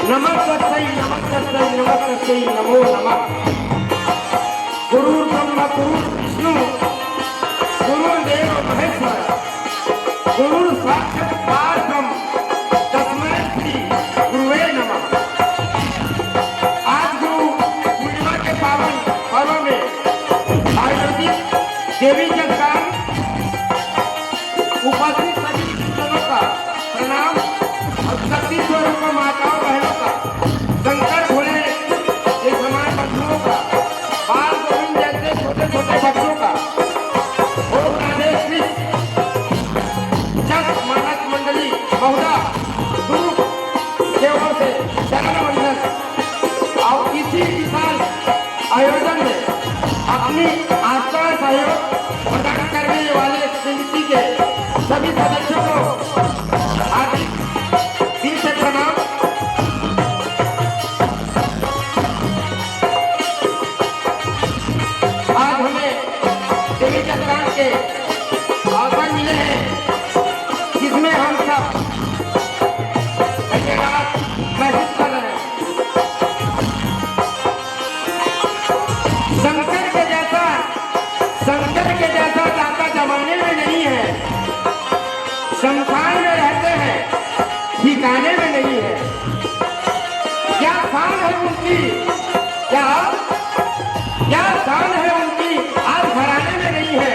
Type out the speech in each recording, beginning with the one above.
नमस्तस्यै नमस्तस्यै नमस्तस्यै नमो नमः। गुरुर्ब्रह्मा गुरुर्विष्णु गुरुर्देव महेश्वर गुरुर्साक्षात् परब्रह्म तस्मै श्री गुरुवे नमः। आज गुरु पूर्णिमा के पावन पर्व में आयोजित देवी जगदान उपस्थित सभी जनों का प्रणाम और शक्ति स्वरूप माताओं बहनों का, शंकर भोले के समान बंधुओं का, बाल गोविंद जैसे छोटे छोटे बच्चों का, ओम राधे कृष्ण जस मानस मंडली महोदय गुरु देवों से चरण वंदन। और इसी विशाल आयोजन में अपनी आस्था सहयोग प्रदान करने वाले समिति के सभी सदस्यों को हार्दिक दिल से प्रणाम। आज हमें देवी जगदान के अवसर मिले हैं जिसमें हम सब महसूस कर रहे हैं। शंकर के जैसा दाता जमाने में नहीं है, शमशान में रहते हैं, ठिकाने में नहीं है। क्या शान है उनकी, क्या शान है उनकी, आज घराने में नहीं है।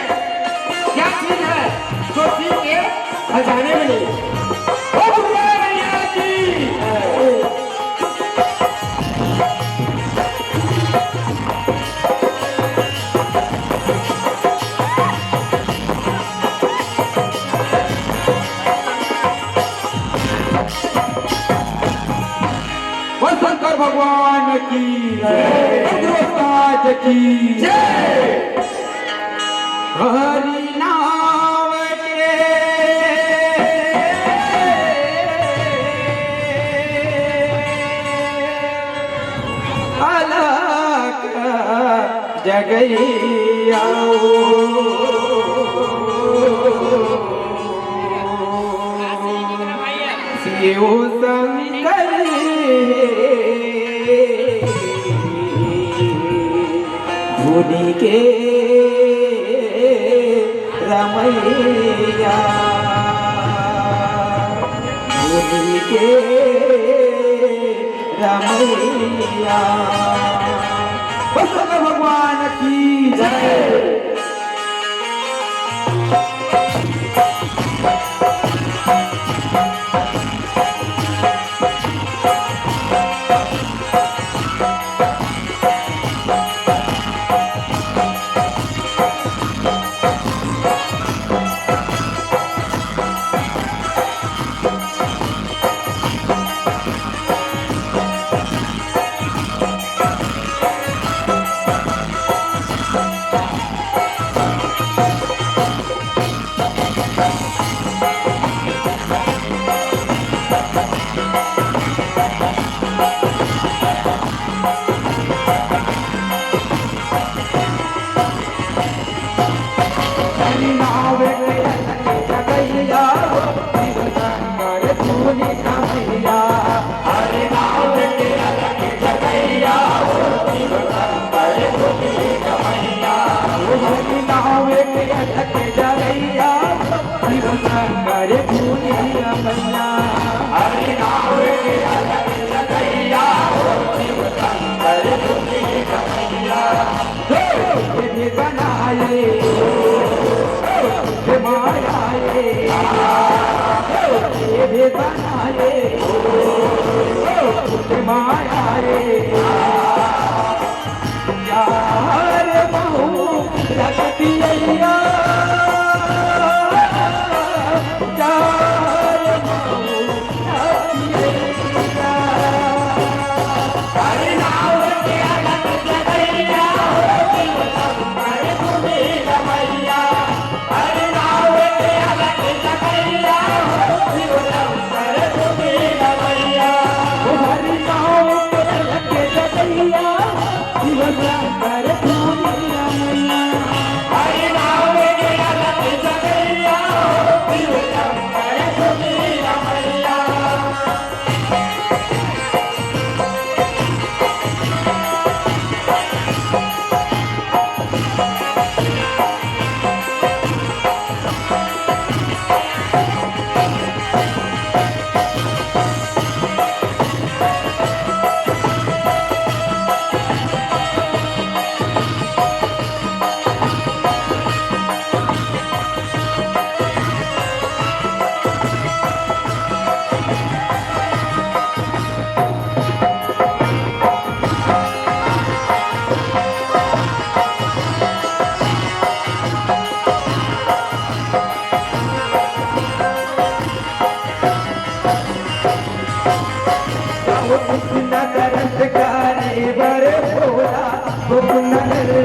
क्या चीज है जो चीज के खजाने में नहीं है। ओ दुर्गा मैया की शंकर भगवान की जय, की जय। हरि नाम के अलग जगैया शिव शंकर धुनी के रमैया, धुनी के रमैया। शंकर भगवान की जय। हरि नाम के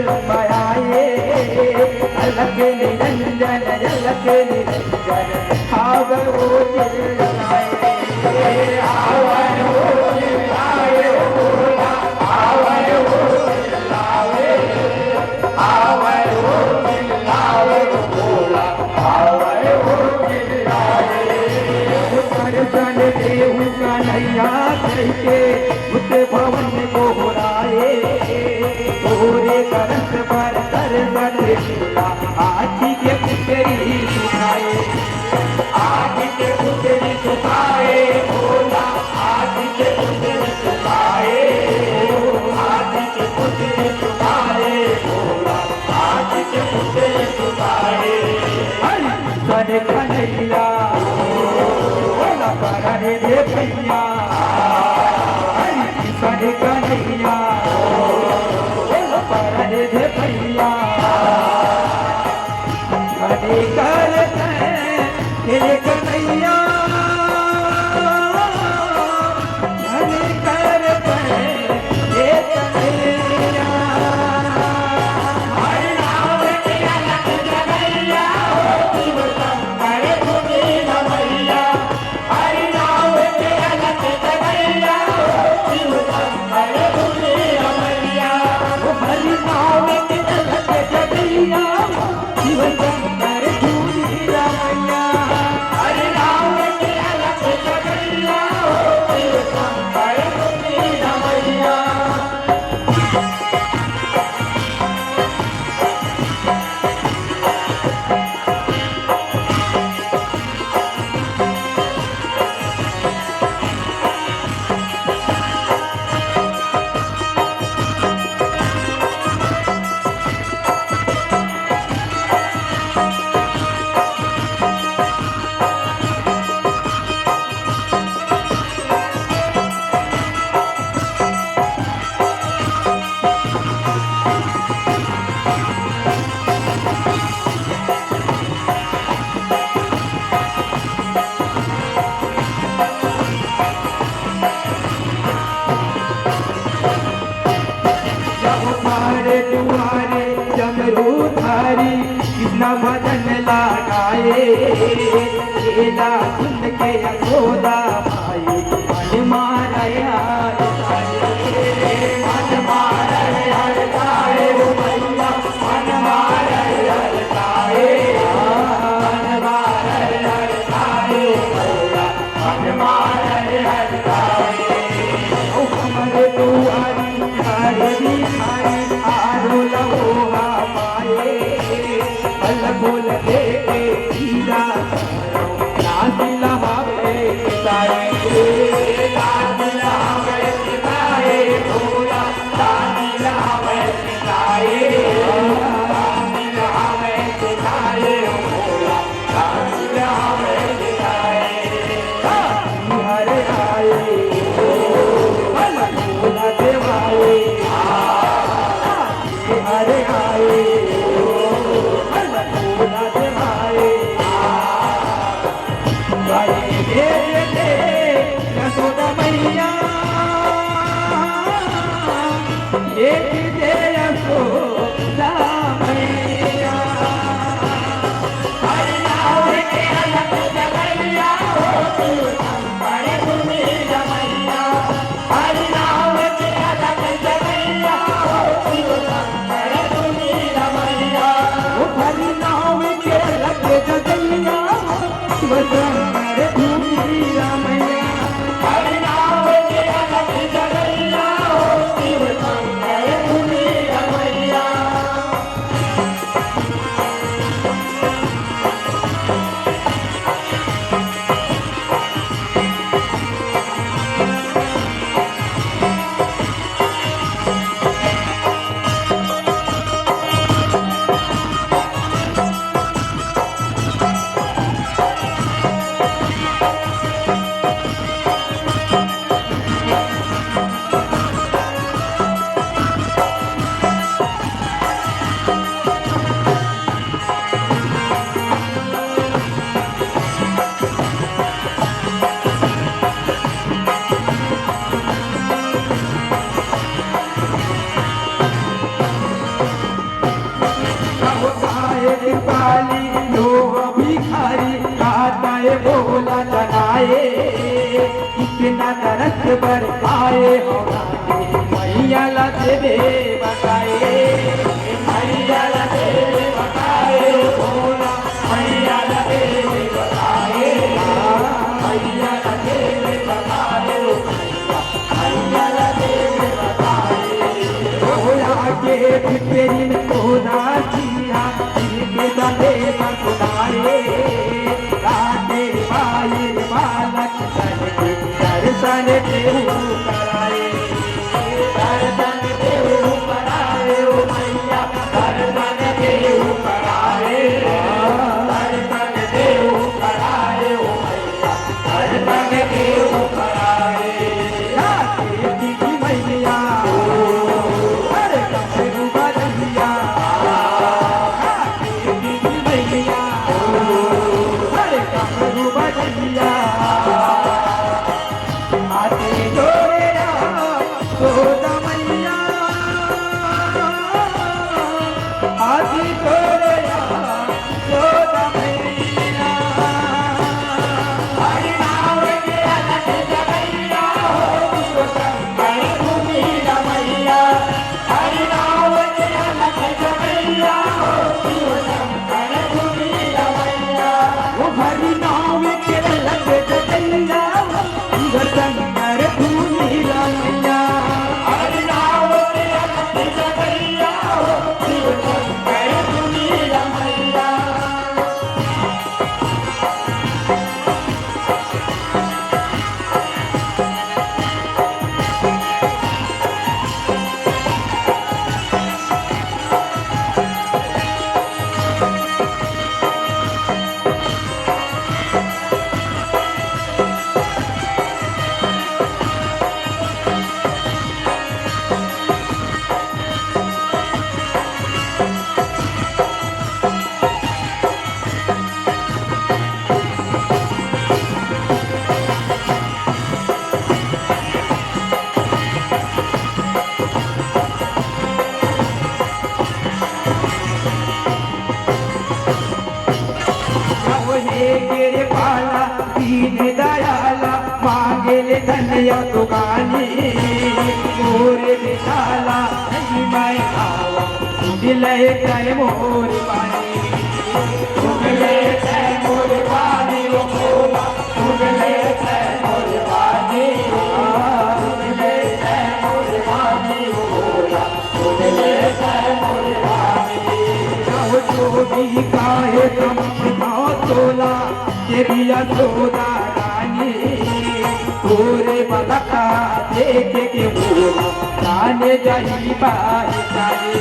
मायाए अलग निरंजन अलग निरंजन आवो चिल्लाए आवो चिल्लाए भोला आवो चिल्लाए आवो चिल्लाए भोला आवो चिल्लाए दर्शन देहु कन्हैया करके उस भवन को होराए तोरे करत पर दर्शन मिला आखी के पुतरी सुखाए आखी के पुतरी सुखाए भोला आखी के पुतरी सुखाए आखी के पुतरी सुखाए भोला आखी के पुतरी सुखाए हरि सन कन्हैया भोला करे दे भैया हरि सन कन्हैया करे दे भैया हरे करते तेरे कन्हैया हरे करते ये कन्हैया हरे नाम के अलग जगैया शिव शंकर भूमि रमैया हरे नाम के अलग जगैया शिव शंकर भूमि रमैया हरि नाम के अलग जगैया शिव शंकर भूमि रमैया हरि नाम के अलग जगैया शिव शंकर भूमि रमैया तुम्हारे तुम्हारे जमरू धारी कृष्ण भजन लगाए लीला सुन के यशोदा माई मन मारया मन मारया गाए भैया मन मारया गाए मन मारया गाए भैया मन मारया गाए ओ हमारे दुआरी हरी हरी आरो लहोहा पाए बल बोल दे हीरा लाज लहावे ताए लाज लहावे ताए भोला लाज लहावे ताए लाज लहावे ताए भोला लाज लहावे ताए हरे आए बल बोला देवाए हरे आए भोला देवाए गाए दे यशोदा मैया एक दे यशोदा मैया हरि नाम के अलग जगैया शिव शंकर भूमि रमैया हरि नाम के अलग जगैया शिव शंकर भूमि रमैया हरि नाम के अलग जगैया शिव शंकर भूमि रमैया हरि नाम के अलग जगैया शिव शंकर भूमि रमैया है कृपाली लोग भिखारी गाता है भोला जगाए इतना तरस बरसाए होगा मैया ला तेरे बताए मैया ला तेरे बताए भोला मैया ला तेरे बताए मैया ला तेरे बताए मैया ला तेरे बताए भोला के फिर खुदा जिया इनके दले पर खुदाए राधे माये बालक दर्शन देहु कराए दर्शन देहु कराए ओ मैया दर्शन देहु कराए दर्शन देहु कराए ओ मैया दर्शन देहु कराए राधे की मैया अरे कमरू बजलिया राधे की मैया अरे कमरू बजलिया आते जोड़ेया गोदा मैया आते जोड़ेया गोदा मैया हरि नाम के अलग जगैया हो शंकर भूमि रमैया हरि नाम के अलग जगैया हो शंकर भूमि रमैया वो हरि नाम के अलग जगैया शंकर भूमि रमैया हरि नाम के अलग जगैया हो शंकर भूमि रमैया हे गिरे पाला दीन दयाला मांगेले धन्य दुगानी मोरे विशाला नहीं मैं आवा दिले जय मोर पानी तुगले जय मोर पानी ओ भोला तुगले जय मोर पानी तुगले जय मोर पानी ओ भोला तुगले जय मोर पानी जो भी काहे तुम तोला तेरी यशोदा रानी पूरे बलका देख के बोला जाने जही पहचाने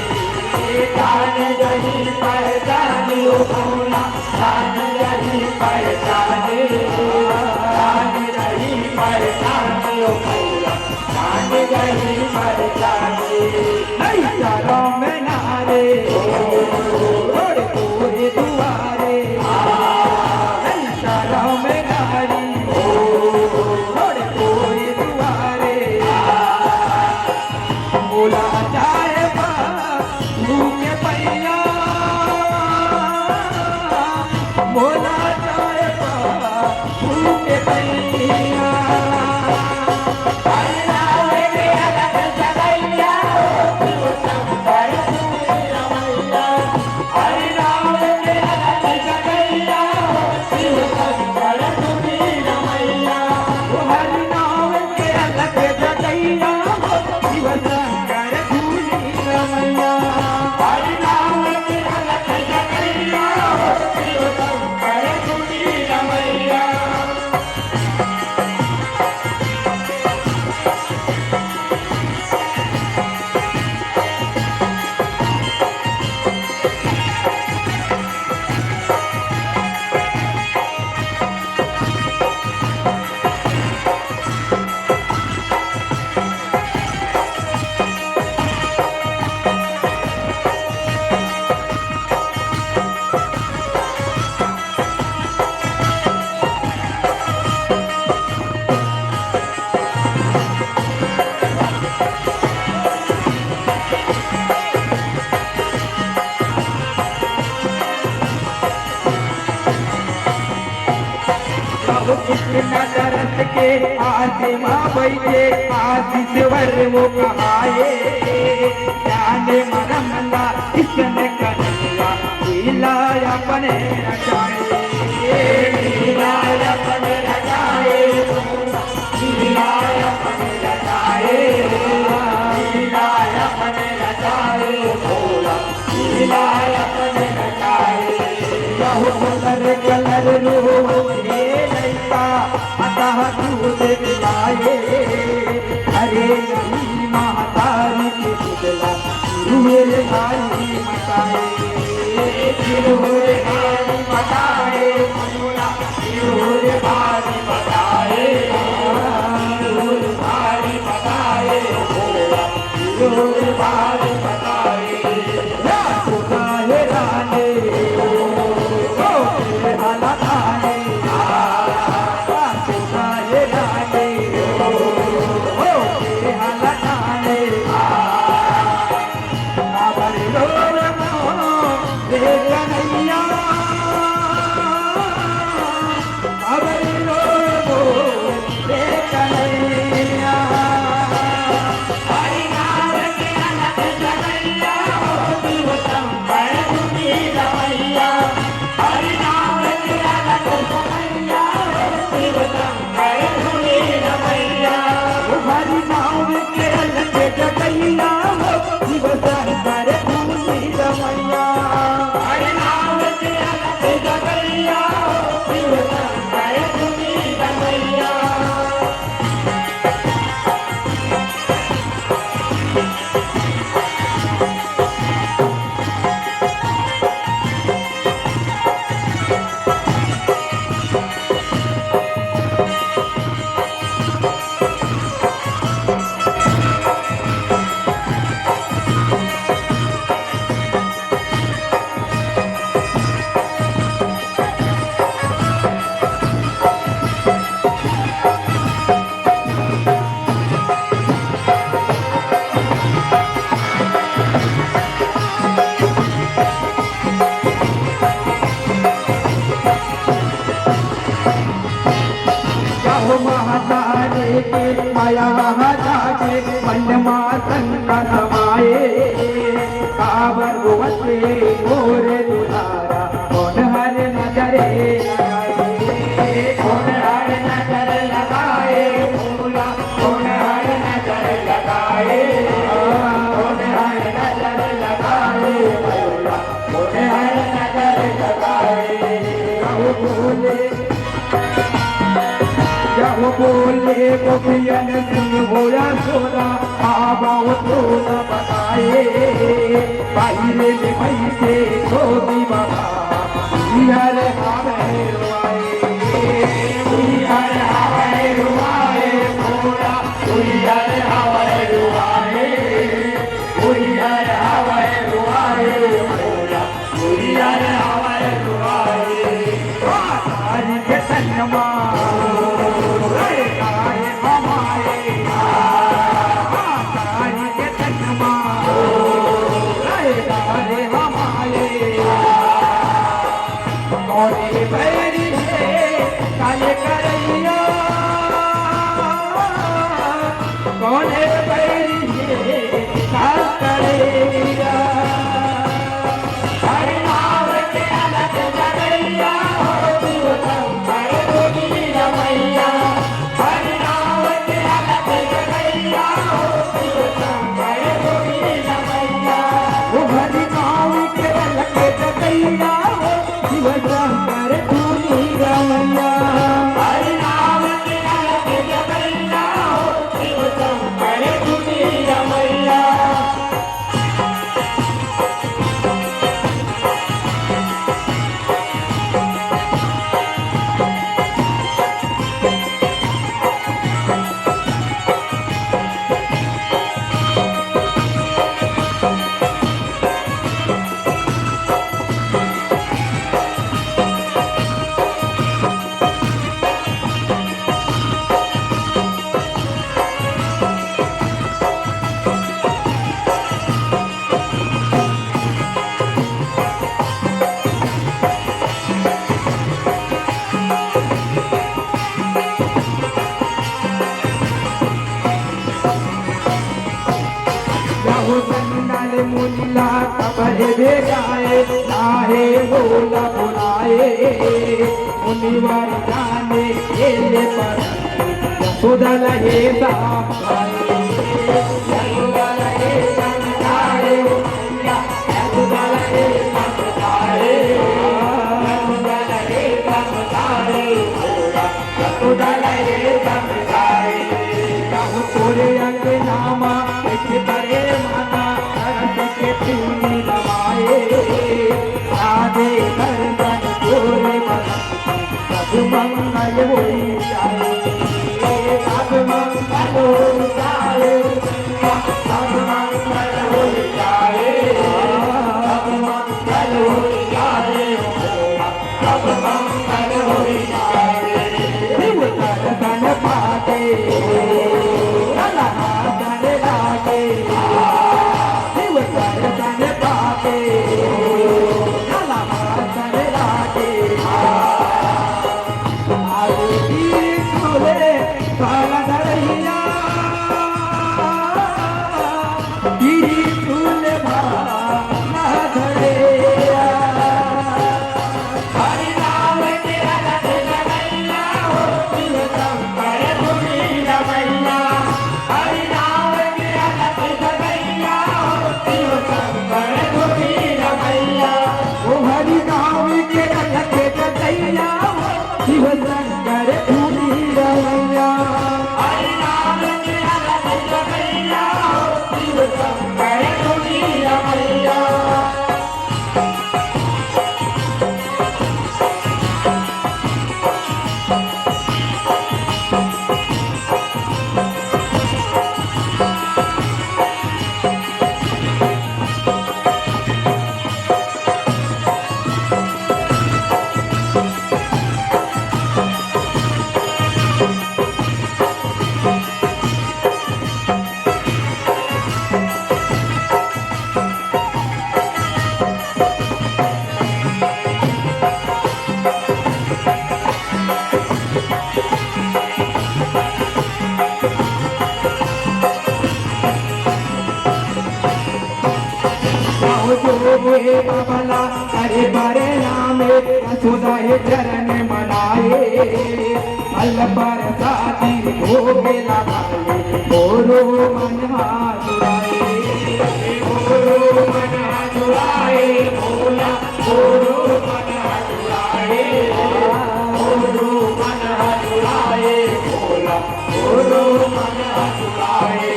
जाने जही पहचाने ओ बोला जाने जही पहचाने जाने जही पहचाने ओ बोला जाने जही पहचाने नहीं चारों में नारे रोड पूरे दुआरे कृष्ण तरस के आसिमा बैठे आशीश्वर वो कहाए जाने मनमला इसने कन्हैया लीला अपने रचाए लीला अपने रचाए लीला अपने रचाए लीला अपने रचाए लीला अपने रचाए कलर रूप ये लैता अतः दूध पिलाए अरे नहीं महातारी की बुदला रूहे भाई मचाए रूहे भाई मचाए रूहे भाई मचाए रूहे भाई मचाए रूहे भाई मचाए सुनाए राने माया जाके मनमा संकट माए काबर गुवते मोरे दुलारा कौन हर नजरे लगाए कौन हर नजर लगाए भोला कौन हर नजर लगाए कौन हर नजर लगाए भोला कौन हर नजर लगाए बोले गोपियन सिंह होया सोना आबाओ तो न बताए बाहरे में बैठे धोबी बाबा हर हवे रुआए भोला हर हवे रुआए हर हवे रुआए भोला हर हवे रुआए तारी के सन्नमा हमारे कहे भेजाए चाहे बोला बुलाए मुनिवर जाने ये पर यशोदा लगे साम खाए यशोदा लगे साम खाए यशोदा लगे साम खाए यशोदा लगे साम खाए यशोदा लगे साम खाए कहूँ तोरे अंग नामा एक बड़े माना के चूनी लवाए राधे गर्दन तोरे मन सब मंगल हो जाए सब मंगल हो जाए सब मंगल हो जाए सब मंगल हो जाए सब मंगल हो जाए शिव दर्शन पाके दर्शन लागे शिव दर्शन पाके दर्शन लागे आरती सुने काला दरैया गिरी सुने भाना धरैया हरि नाम के रट लगैया हो शिव शंकर धुनी रमैया हरि नाम के रट लगैया हो शिव शंकर धुनी रमैया ओ हरि नाम के रट लगैया हो शिव शंकर धुनी रमैया हरि नाम के रट लगैया हो शिव शंकर धुनी रमैया कमला हरे बरे नाम यशोदा चरण मनाए अल पर साथी भोगे लगाए बोलो मन हाथुराए बोलो मन हाथुराए बोला बोलो मन हाथुराए बोलो मन हाथुराए बोला बोलो मन हाथुराए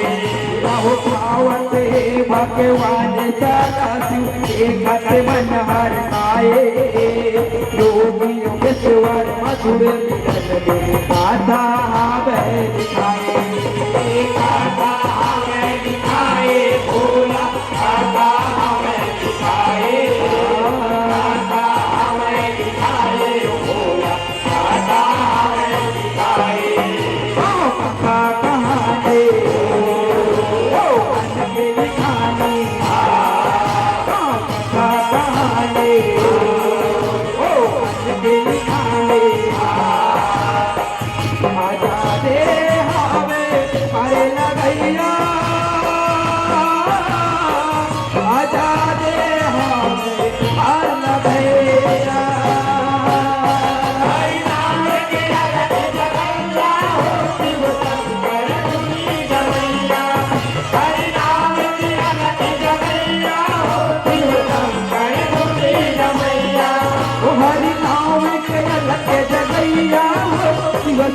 रहो पावत भगवान एक मन हर आए योगी योगेश्वर मधुर गाथा दिखाए गाथा दिखाए भोला गाथा दिखाए गाथा दिखाए भोला गाथा दिखाए कथा कहानी दिखानी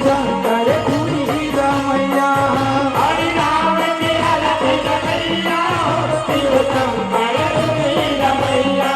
शंकर धुनी रमैया हरि नाम के रट लगैया शिव शंकर धुनी रमैया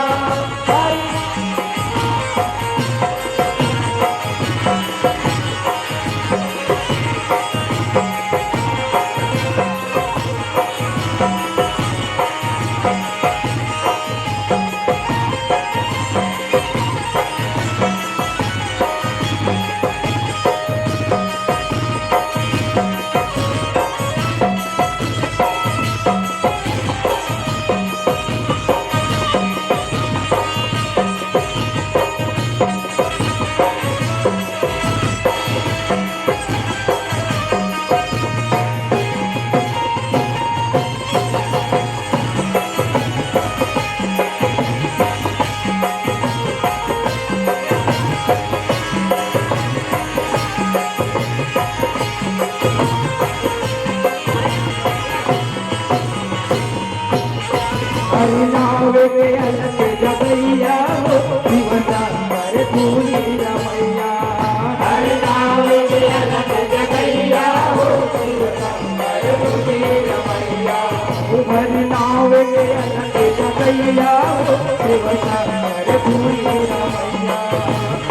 अलग जगैया हो शिव शंकर धूनी रमैया हरि नाम के अलग जगैया हो शिव शंकर धूनी रमैया हरि नाम के अलग जगैया हो शिव शंकर धूनी रमैया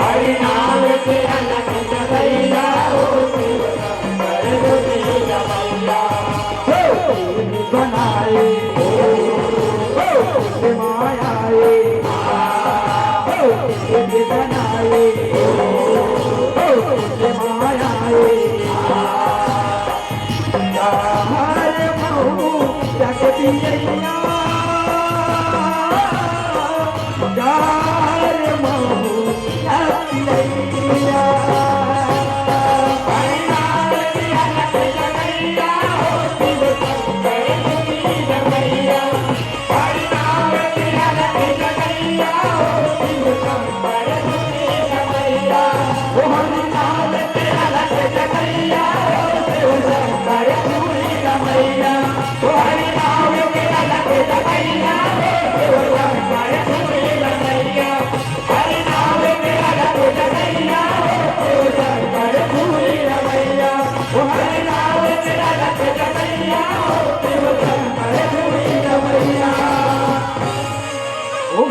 हरि नाम के अलग जगैया हो शिव शंकर धूनी रमैया बनाए मायाए बनाए मायाए हर महू जगदिया हर महू जगदिया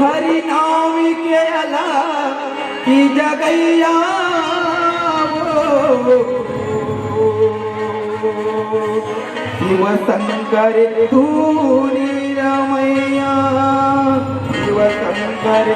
हरि नाम के अलग की जगैया शिव शंकर धूनी रमैया शिव शंकर